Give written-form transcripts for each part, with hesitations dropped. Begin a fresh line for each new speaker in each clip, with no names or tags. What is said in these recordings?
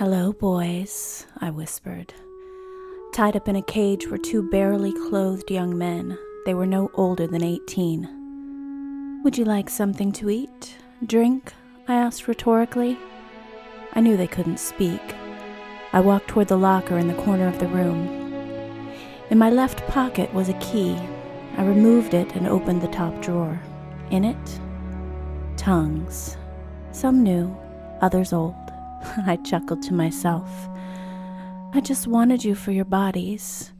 "Hello, boys," I whispered. Tied up in a cage were two barely clothed young men. They were no older than 18. "Would you like something to eat? Drink?" I asked rhetorically. I knew they couldn't speak. I walked toward the locker in the corner of the room. In my left pocket was a key. I removed it and opened the top drawer. In it, tongues. Some new, others old. I chuckled to myself. "I just wanted you for your bodies.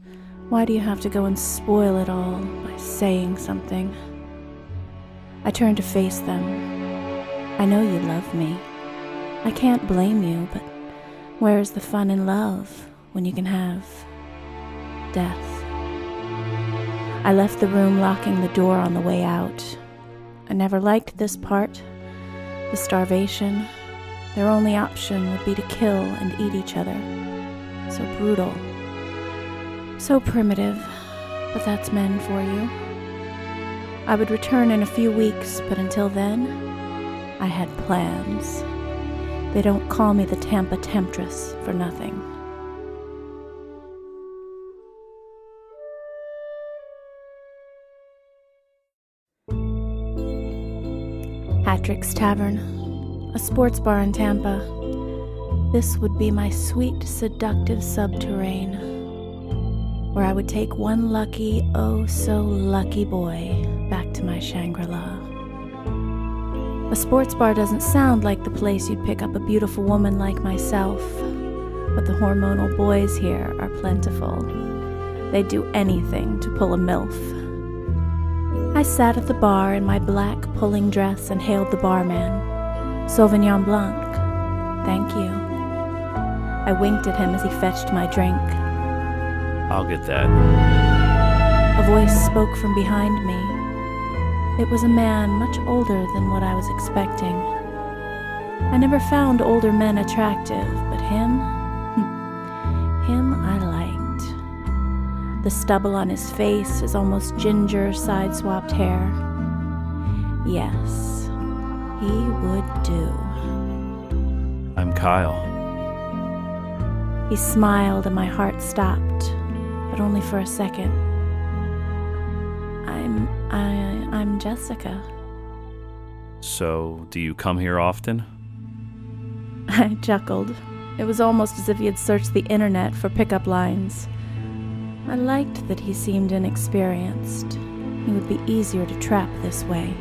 Why do you have to go and spoil it all by saying something?" I turned to face them. "I know you love me. I can't blame you, but where's the fun in love when you can have death?" I left the room, locking the door on the way out. I never liked this part, the starvation. Their only option would be to kill and eat each other. So brutal. So primitive, but that's men for you. I would return in a few weeks, but until then, I had plans. They don't call me the Tampa Temptress for nothing. Patrick's Tavern, a sports bar in Tampa. This would be my sweet, seductive subterrane, where I would take one lucky, oh so lucky boy back to my Shangri-La. A sports bar doesn't sound like the place you'd pick up a beautiful woman like myself, but the hormonal boys here are plentiful. They'd do anything to pull a MILF. I sat at the bar in my black pulling dress and hailed the barman. "Sauvignon Blanc, thank you." I winked at him as he fetched my drink.
"I'll get that."
A voice spoke from behind me. It was a man much older than what I was expecting. I never found older men attractive, but him I liked. The stubble on his face, his almost ginger side-swapped hair. Yes, he would do.
"I'm Kyle."
He smiled and my heart stopped, but only for a second. I'm Jessica."
"So, do you come here often?"
I chuckled. It was almost as if he had searched the internet for pickup lines. I liked that he seemed inexperienced. He would be easier to trap this way.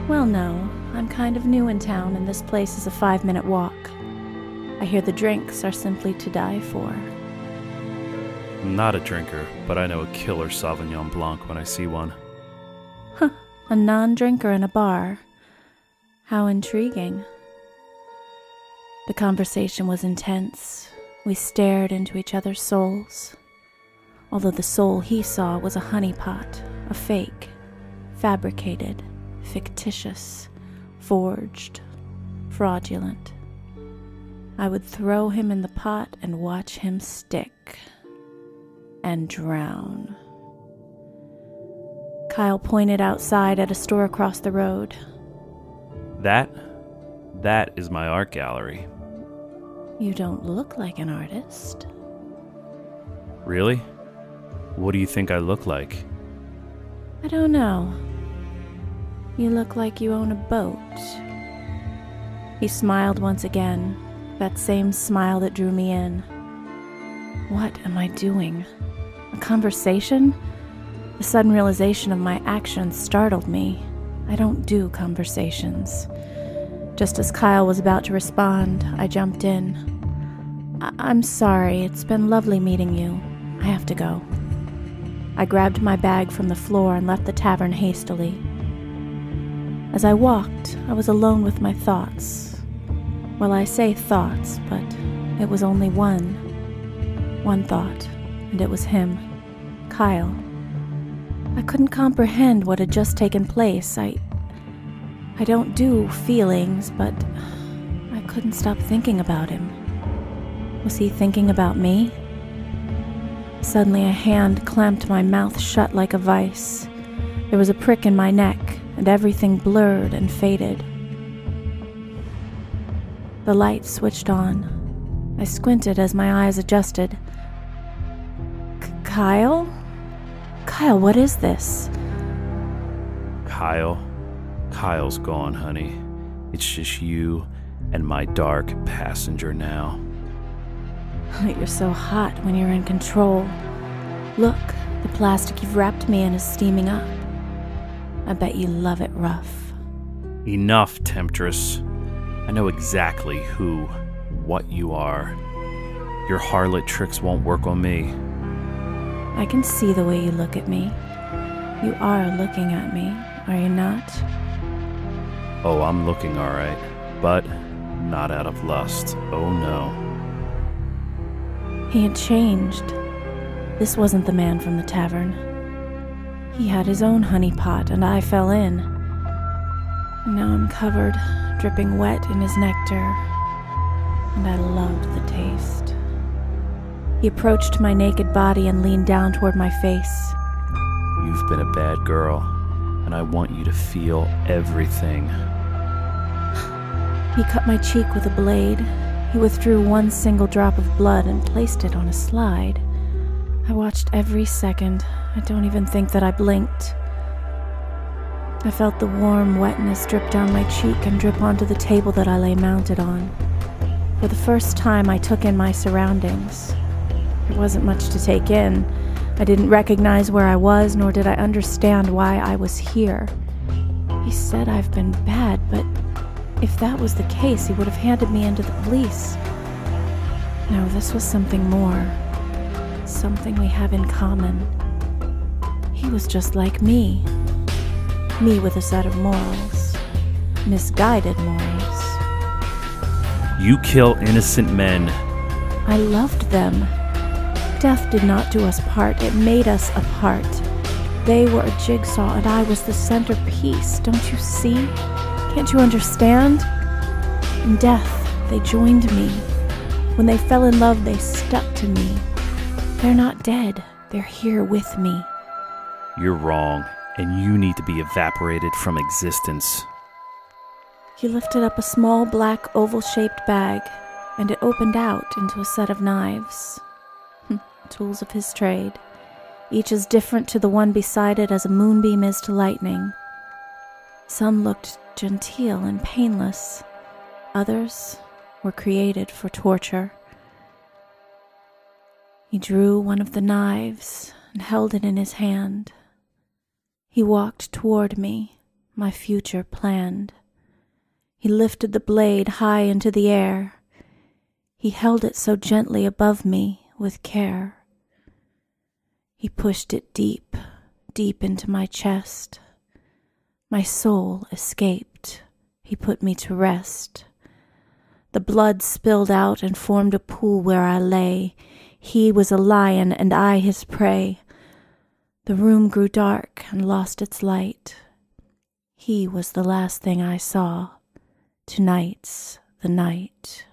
"Well, no, I'm kind of new in town and this place is a 5-minute walk. I hear the drinks are simply to die for."
"I'm not a drinker, but I know a killer Sauvignon Blanc when I see one."
A non-drinker in a bar. How intriguing. The conversation was intense. We stared into each other's souls. Although the soul he saw was a honeypot, a fake, fabricated, fictitious, forged, fraudulent. I would throw him in the pot and watch him stick and drown. Kyle pointed outside at a store across the road.
That is my art gallery."
"You don't look like an artist."
"Really? What do you think I look like?"
"I don't know. You look like you own a boat." He smiled once again, that same smile that drew me in. What am I doing? A conversation? The sudden realization of my actions startled me. I don't do conversations. Just as Kyle was about to respond, I jumped in. I'm sorry, it's been lovely meeting you. I have to go." I grabbed my bag from the floor and left the tavern hastily. As I walked, I was alone with my thoughts. Well, I say thoughts, but it was only one thought, and it was him, Kyle. I couldn't comprehend what had just taken place. I don't do feelings, but I couldn't stop thinking about him. Was he thinking about me? Suddenly a hand clamped my mouth shut like a vice. There was a prick in my neck, and everything blurred and faded. The light switched on. I squinted as my eyes adjusted. Kyle? Kyle, what is this?
Kyle's gone, honey. It's just you and my dark passenger now.
You're so hot when you're in control. Look, the plastic you've wrapped me in is steaming up. I bet you love it rough.
Enough, Temptress. I know exactly what you are. Your harlot tricks won't work on me.
I can see the way you look at me. You are looking at me, are you not?
Oh, I'm looking all right, but not out of lust. Oh no.
He had changed. This wasn't the man from the tavern. He had his own honeypot, and I fell in. And now I'm covered, dripping wet in his nectar, and I loved the taste. He approached my naked body and leaned down toward my face.
You've been a bad girl, and I want you to feel everything.
He cut my cheek with a blade. He withdrew one single drop of blood and placed it on a slide. I watched every second. I don't even think that I blinked. I felt the warm wetness drip down my cheek and drip onto the table that I lay mounted on. For the first time, I took in my surroundings. There wasn't much to take in. I didn't recognize where I was, nor did I understand why I was here. He said I've been bad, but if that was the case, he would have handed me into the police. No, this was something more. Something we have in common. He was just like me. Me with a set of morals. Misguided morals.
You kill innocent men.
I loved them. Death did not do us part, it made us apart. They were a jigsaw and I was the centerpiece. Don't you see? Can't you understand? In death, they joined me. When they fell in love, they stuck to me. They're not dead. They're here with me.
You're wrong, and you need to be evaporated from existence.
He lifted up a small black oval-shaped bag, and it opened out into a set of knives. Tools of his trade, each as different to the one beside it as a moonbeam is to lightning. Some looked genteel and painless. Others were created for torture. He drew one of the knives and held it in his hand. He walked toward me, my future planned. He lifted the blade high into the air. He held it so gently above me with care. He pushed it deep, deep into my chest. My soul escaped. He put me to rest. The blood spilled out and formed a pool where I lay. He was a lion and I his prey. The room grew dark and lost its light. He was the last thing I saw. Tonight's the night.